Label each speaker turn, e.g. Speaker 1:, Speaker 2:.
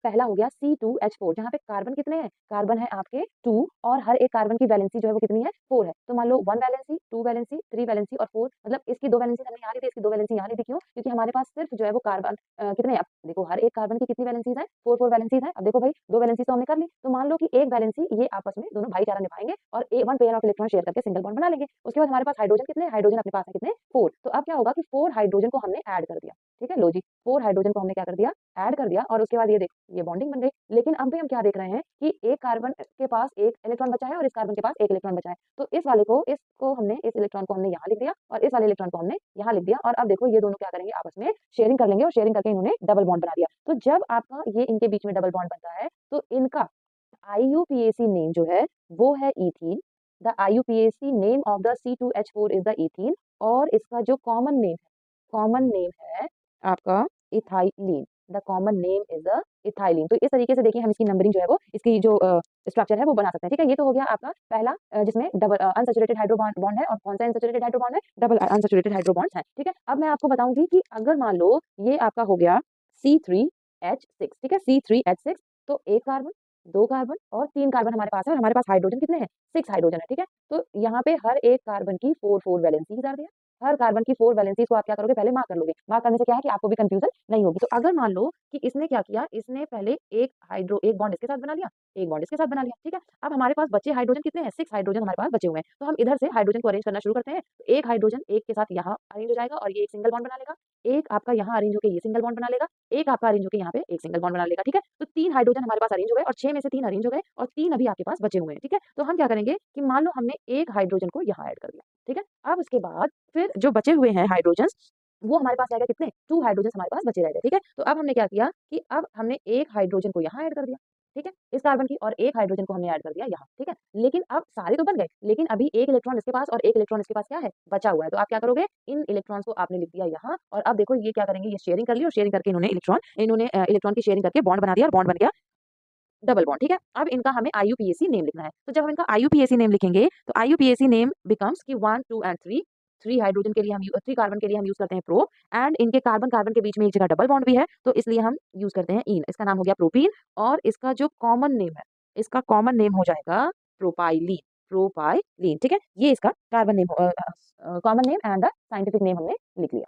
Speaker 1: पहला हो गया C2H4, जहाँ पे कार्बन कितने हैं, कार्बन है आपके 2 और हर एक कार्बन की वैलेंसी जो है वो कितनी है 4 है। तो मान लो 1 वैलेंसी, 2 वैलेंसी, 3 वैलेंसी और 4, मतलब इसकी 2 वैलेंसी हमने यहाँ ली थी, इसकी 2 वैलेंसी यहाँ ली थी। क्यों? क्योंकि हमारे पास सिर्फ जो है वो कार्बन कितने, अब देखो हर एक कार्बन की कितनी वैलेंसीज है, 4 वैलेंसीज है। अब देखो भाई 2 वैलेंसी तो हमने कर ली, तो मान लो कि एक वैलेंसी ये आपस में दोनों भाईचारा निभाएंगे और one pair of electron share करके सिंगल बॉन्ड बना लेंगे। उसके बाद हमारे पास हाइड्रोजन कितने, हाइड्रोजन अपने पास है कितने 4। तो अब क्या होगा कि 4 हाइड्रोजन को हमने ऐड कर दिया। ठीक है, लो जी 4 हाइड्रोजन को हमने क्या कर दिया, ऐड कर दिया। और उसके बाद ये देखो ये बॉन्डिंग बन गई। लेकिन अब भी हम क्या देख रहे हैं कि एक कार्बन के पास एक इलेक्ट्रॉन बचा है और इस कार्बन के पास एक इलेक्ट्रॉन बचा है। तो इस वाले को, इसको हमने, इस इलेक्ट्रॉन को हमने यहाँ लिख दिया और इस वाले इलेक्ट्रॉन को हमने यहाँ लिख दिया। और अब देखो ये दोनों क्या करेंगे, आपस में शेयरिंग कर लेंगे और शेयरिंग करके इन्होंने डबल बॉन्ड बना दिया। तो जब आपका ये इनके बीच में डबल बॉन्ड बनता है तो इनका IUPAC नेम जो है वो है ethene. The IUPAC name of the C2H4 is the ethene. और इसका जो कॉमन नेम है आपका ethylene. The common name is the ethylene. तो इस तरीके से देखिए हम इसकी नंबरिंग जो है वो, इसकी जो स्ट्रक्चर है वो बना सकते हैं। ठीक है, ये तो हो गया आपका पहला जिसमें डबल अनसैचुरेटेड हाइड्रो बॉन्ड है। और कौन सा अनसैचुरेटेड हाइड्रो बॉन्ड है, डबल अनसैचुरेटेड हाइड्रो बॉन्ड है। ठीक है, अब मैं आपको बताऊंगी कि अगर मान लो ये आपका हो गया C3H6, ठीक है C3H6, तो एक कार्बन, दो कार्बन और तीन कार्बन हमारे पास है और हमारे पास हाइड्रोजन कितने हैं, 6 हाइड्रोजन है। ठीक है, तो यहाँ पे हर एक कार्बन की 4 वैलेंसी कर दिया। हर कार्बन की 4 वैलेंसी को आप क्या करोगे, पहले मार्क कर लोगे। मार्क करने से क्या है कि आपको भी कंफ्यूजन नहीं होगी। तो अगर मान लो कि इसने क्या किया, इसने पहले एक बॉन्ड इसके साथ बना लिया, एक बॉन्ड इसके साथ बना लिया। ठीक है, अब हमारे पास बचे हाइड्रोजन कितने हैं, 6 हाइड्रोजन हमारे पास बचे हुए हैं। तो हम इधर से हाइड्रोजन को अरेंज करना शुरू करते हैं। तो एक हाइड्रोजन एक के साथ यहाँ अरेंज हो जाएगा और ये एक सिंगल बॉन्ड बना लेगा। एक आपका यहाँ अरेंज होकर ये सिंगल बॉन्ड बना लेगा, एक आपका अरेंज होकर यहाँ पे एक सिंगल बॉन्ड बना लेगा। ठीक है, तो 3 हाइड्रोजन हमारे पास अरेंज हो गए और 6 में से 3 अरेंज हो गए और 3 अभी आपके पास बचे हुए हैं। ठीक है, तो हम क्या करेंगे कि मान लो हमने एक हाइड्रोजन को यहाँ ऐड कर दिया। ठीक है, अब उसके बाद फिर जो बचे हुए हैं हाइड्रोजन, वो हमारे पास रह गए कितने, 2 हाइड्रोजन हमारे पास बचे रह गए। ठीक है, तो अब हमने क्या किया कि अब हमने एक हाइड्रोजन को यहाँ ऐड कर दिया। ठीक है, इस कार्बन की, और एक हाइड्रोजन को हमने ऐड कर दिया यहाँ। ठीक है, लेकिन अब सारे तो बन गए, लेकिन अभी एक इलेक्ट्रॉन इसके पास और एक इलेक्ट्रॉन इसके पास क्या है, बचा हुआ है। तो आप क्या करोगे, इन इलेक्ट्रॉन्स को आपने लिख दिया यहाँ। और अब देखो ये क्या करेंगे, ये शेयरिंग कर ली और शेयरिंग करके इन्होंने इलेक्ट्रॉन की शेयरिंग करके बॉन्ड बना दिया और बॉन्ड बन गया डबल बॉन्ड। ठीक है, अब इनका हमें IUPAC नेम लिखना है। तो जब हम इनका IUPAC नेम लिखेंगे तो IUPAC नेम बिकम्स कि 1 2 एंड 3, 3 हाइड्रोजन के लिए हम 3 कार्बन के लिए हम यूज करते हैं प्रो। एंड इनके कार्बन कार्बन के बीच में एक जगह डबल बॉन्ड भी है, तो इसलिए हम यूज करते हैं इन। इसका नाम हो गया प्रोपीन। और इसका जो कॉमन नेम है, इसका कॉमन नेम हो जाएगा प्रोपाइलीन। प्रोपाइलीन, ठीक है, ये इसका carbon name, common name and the scientific name हमने लिख लिया।